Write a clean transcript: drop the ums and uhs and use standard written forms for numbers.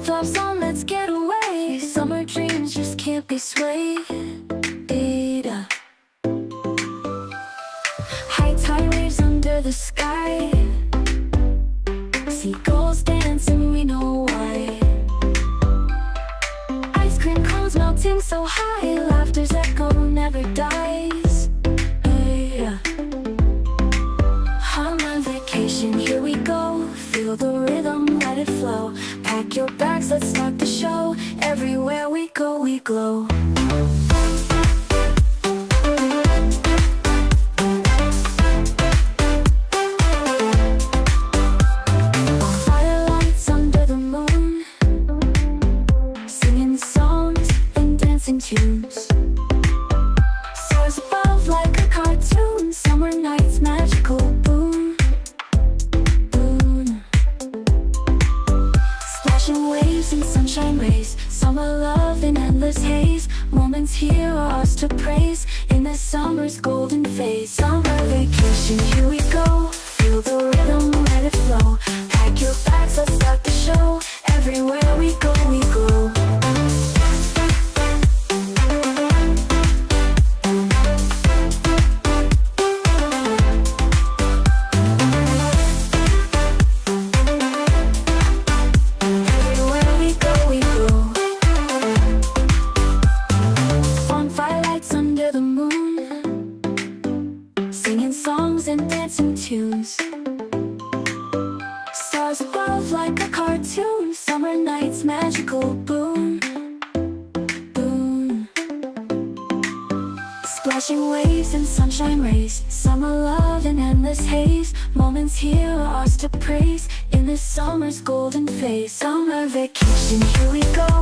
flip-flops on, let's get away. Summer dreams just can't be swayed. High tide waves under the sky. Seagulls dancing, we know why. Ice cream cones melting so high. Laughter's echo never dies. On my vacation, here we go. Feel the rhythm, let it flow. Pack your bags, let's start the show. Everywhere we go, we glow. Firelights under the moon, singing songs and dancing tunes. Stars above like a cartoon. Summer nights, magical boon. Splashing waves and sunshine rays. Summer love in endless haze. Moments here are ours to praise. In this summer's golden phase. Summer vacation, here we go. Feel the rhythm, let it flow. Pack your bags, let's start the show. Everywhere we go, we glow. Everywhere we go, we glow. Bonfire lights under the moon, singing songs and dancing tunes. Stars above like a cartoon. Summer nights, magical boon. Splashing waves and sunshine rays. Summer love in endless haze. Moments here are ours to praise. In this summer's golden phase. Summer vacation, here we go.